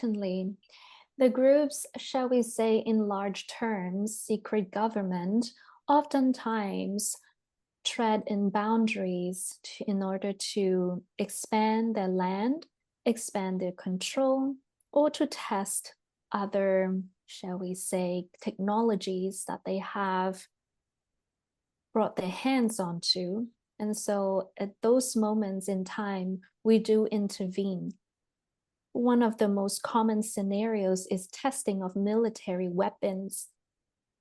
certainly. The groups, shall we say in large terms, secret government, oftentimes tread in boundaries in order to expand their land, expand their control, or to test other, shall we say, technologies that they have brought their hands onto. And so at those moments in time, we do intervene. One of the most common scenarios is testing of military weapons.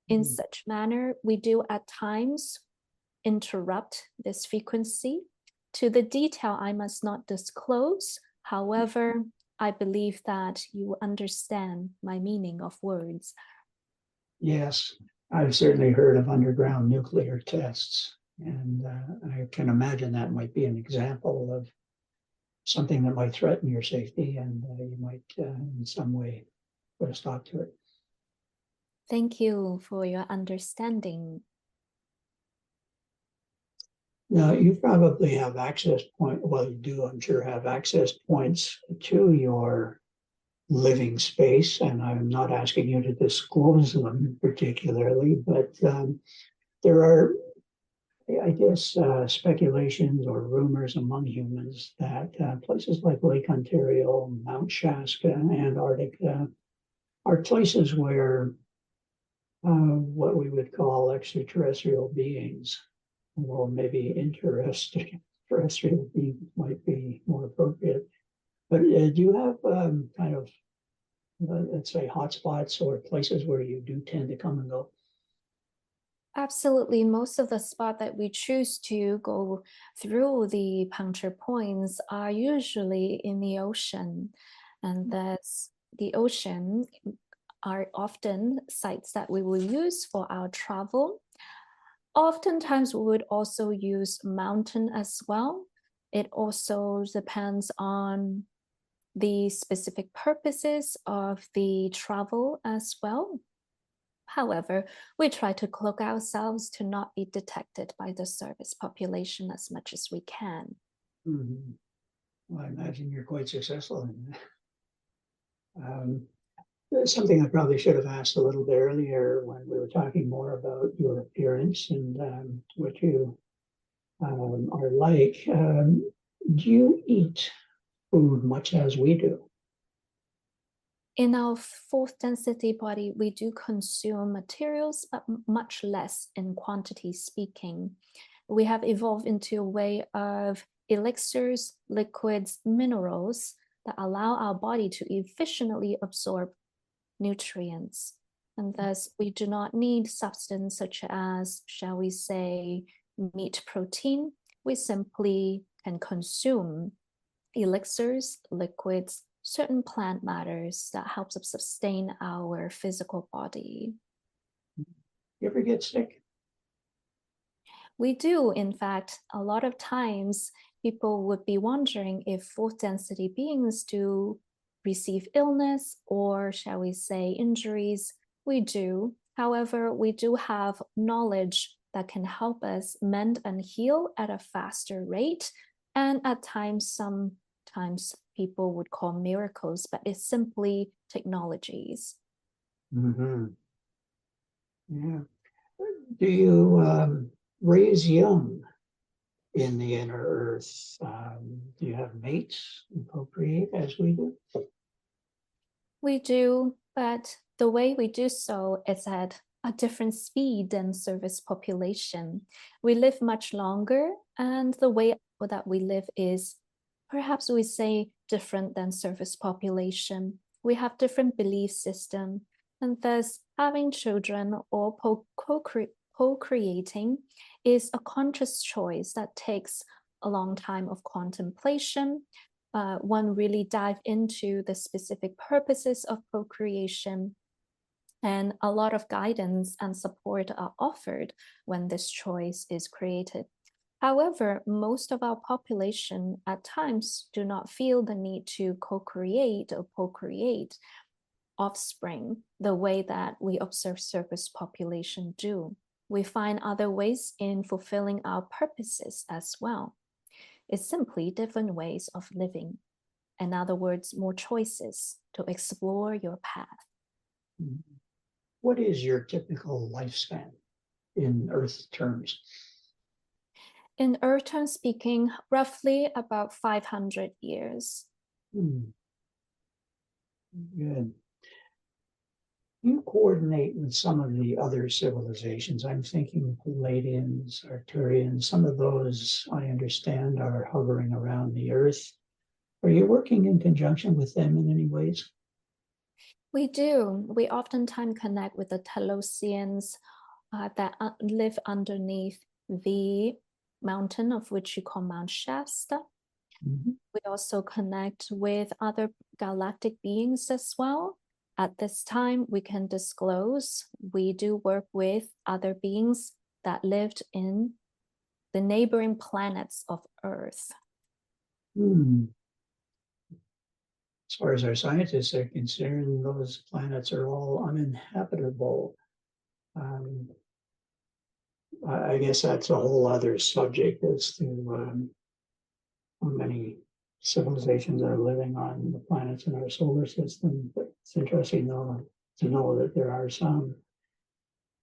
In such manner, we do at times interrupt this frequency. To the detail, I must not disclose. However, I believe that you understand my meaning of words. Yes, I've certainly heard of underground nuclear tests, and I can imagine that might be an example of something that might threaten your safety, and you might in some way put a stop to it. Thank you for your understanding. Now, you probably have access point. Well, you do, I'm sure, have access points to your living space, and I'm not asking you to disclose them particularly, but there are, I guess, speculations or rumors among humans that places like Lake Ontario, Mount Shasta, Antarctica are places where what we would call extraterrestrial beings, or maybe terrestrial beings might be more appropriate. But do you have kind of, let's say, hotspots or places where you do tend to come and go? Absolutely. Most of the spots that we choose to go through the puncture points are usually in the ocean. And thus the ocean are often sites that we will use for our travel. Oftentimes we would also use mountain as well. It also depends on the specific purposes of the travel as well. However, we try to cloak ourselves to not be detected by the service population as much as we can. Mm-hmm. Well, I imagine you're quite successful in that. Something I probably should have asked a little bit earlier when we were talking more about your appearance and what you are like. Do you eat food much as we do? In our fourth density body, we do consume materials, but much less in quantity speaking. We have evolved into a way of elixirs, liquids, minerals that allow our body to efficiently absorb nutrients. And thus, we do not need substance such as, shall we say, meat protein. We simply can consume elixirs, liquids, certain plant matters that helps us sustain our physical body. You ever get sick? We do, in fact, a lot of times people would be wondering if fourth density beings do receive illness or, shall we say, injuries. We do. However, we do have knowledge that can help us mend and heal at a faster rate. And at times, sometimes people would call miracles, but it's simply technologies. Mm-hmm. Yeah. Do you raise young in the inner earth? Do you have mates and procreate as we do? We do, but the way we do so is at a different speed than service population. We live much longer, and the way that we live is, perhaps we say, different than service population. We have different belief system, and thus having children or co-creating is a conscious choice that takes a long time of contemplation. One really dive into the specific purposes of procreation, and a lot of guidance and support are offered when this choice is created. However, most of our population at times do not feel the need to co-create or procreate offspring the way that we observe service population do. We find other ways in fulfilling our purposes as well. It's simply different ways of living. In other words, more choices to explore your path. What is your typical lifespan in Earth terms? In Earth terms speaking, roughly about 500 years. Good. You coordinate with some of the other civilizations. I'm thinking Palladians, Arcturians, some of those I understand are hovering around the Earth. Are you working in conjunction with them in any ways? We do. We oftentimes connect with the Telosians that live underneath the mountain of which you call Mount Shasta. Mm-hmm. We also connect with other galactic beings as well. At this time, we can disclose we do work with other beings that lived in the neighboring planets of Earth. As far as our scientists are concerned, those planets are all uninhabitable. I guess that's a whole other subject as to how many civilizations are living on the planets in our solar system. But it's interesting to know that there are some.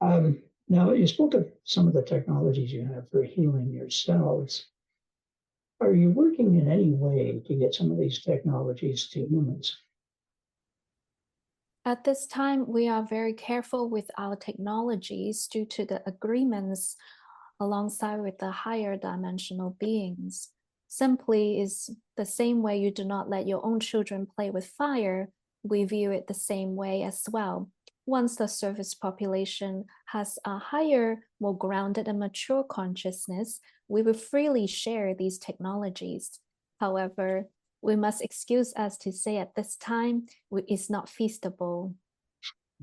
Now, you spoke of some of the technologies you have for healing yourselves. Are you working in any way to get some of these technologies to humans? At this time, we are very careful with our technologies due to the agreements alongside with the higher dimensional beings. Simply is the same way you do not let your own children play with fire, we view it the same way as well. Once the surface population has a higher, more grounded and mature consciousness, we will freely share these technologies. However, we must excuse us to say at this time, it's not feasible.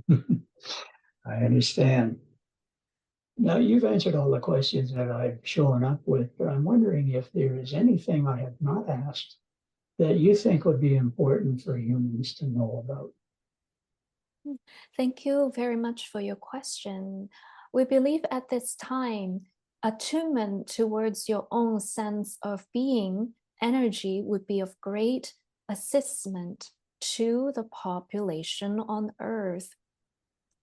I understand. Now, you've answered all the questions that I've shown up with, but I'm wondering if there is anything I have not asked that you think would be important for humans to know about. Thank you very much for your question. We believe at this time, attunement towards your own sense of being, energy would be of great assistance to the population on Earth.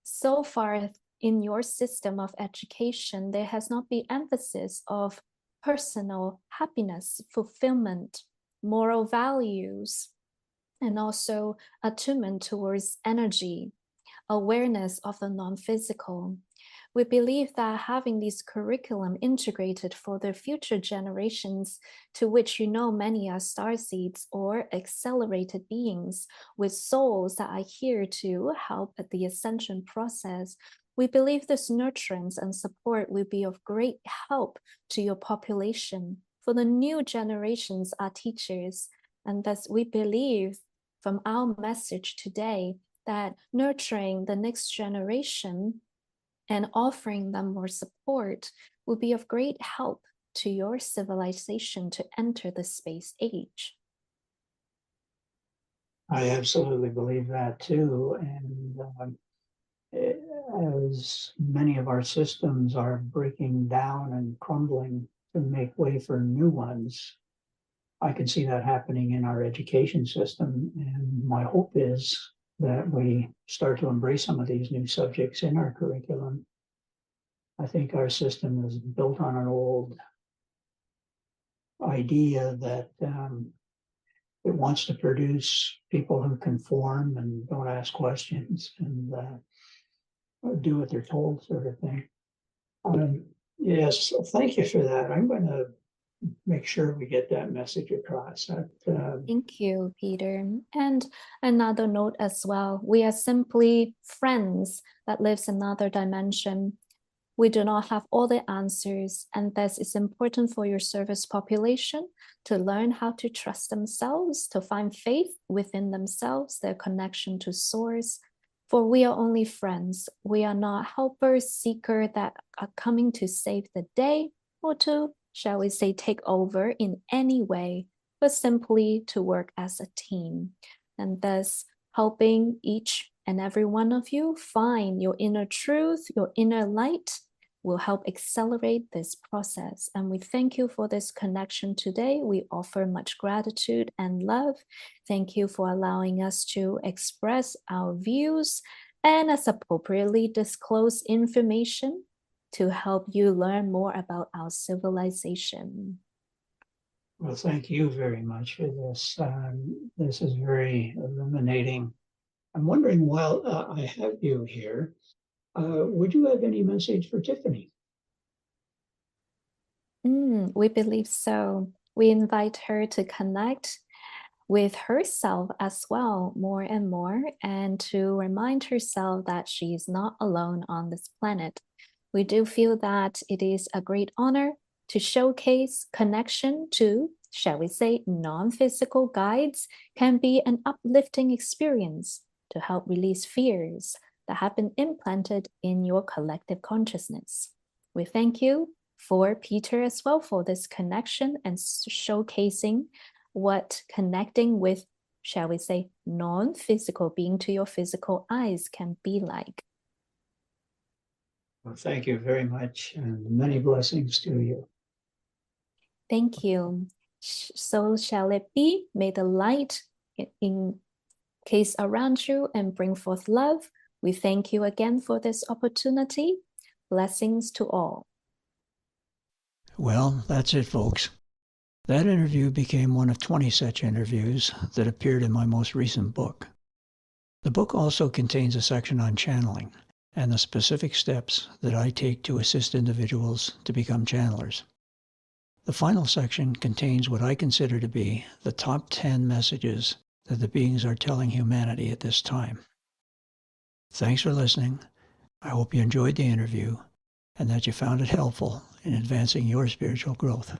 So far, in your system of education, there has not been emphasis of personal happiness, fulfillment, moral values, and also attunement towards energy, awareness of the non-physical. We believe that having this curriculum integrated for the future generations, to which many are starseeds or accelerated beings with souls that are here to help at the ascension process, we believe this nurturance and support will be of great help to your population. For the new generations are teachers, and thus we believe from our message today that nurturing the next generation and offering them more support will be of great help to your civilization to enter the space age. I absolutely believe that too. And as many of our systems are breaking down and crumbling to make way for new ones, I can see that happening in our education system. And my hope is that we start to embrace some of these new subjects in our curriculum. I think our system is built on an old idea that it wants to produce people who conform and don't ask questions and do what they're told, sort of thing. Yes, so thank you for that. I'm going to make sure we get that message across. Thank you, Peter. And another note as well, we are simply friends that lives in another dimension. We do not have all the answers, and thus it's important for your service population to learn how to trust themselves, to find faith within themselves, their connection to source. For we are only friends. We are not helpers, seekers that are coming to save the day or to, shall we say, take over in any way, but simply to work as a team. And thus helping each and every one of you find your inner truth, your inner light, will help accelerate this process. And we thank you for this connection today. We offer much gratitude and love. Thank you for allowing us to express our views and as appropriately disclose information to help you learn more about our civilization. Well, thank you very much for this. This is very illuminating. I'm wondering, while I have you here, would you have any message for Tiffany? We believe so. We invite her to connect with herself as well more and more, and to remind herself that she is not alone on this planet. We do feel that it is a great honor to showcase connection to, shall we say, non-physical guides can be an uplifting experience to help release fears that have been implanted in your collective consciousness. We thank you for Peter as well for this connection and showcasing what connecting with, shall we say, non-physical being to your physical eyes can be like. Well, thank you very much, and many blessings to you. Thank you. So shall it be. May the light encase around you and bring forth love. We thank you again for this opportunity. Blessings to all. Well, that's it, folks. That interview became one of 20 such interviews that appeared in my most recent book. The book also contains a section on channeling and the specific steps that I take to assist individuals to become channelers. The final section contains what I consider to be the top 10 messages that the beings are telling humanity at this time. Thanks for listening. I hope you enjoyed the interview and that you found it helpful in advancing your spiritual growth.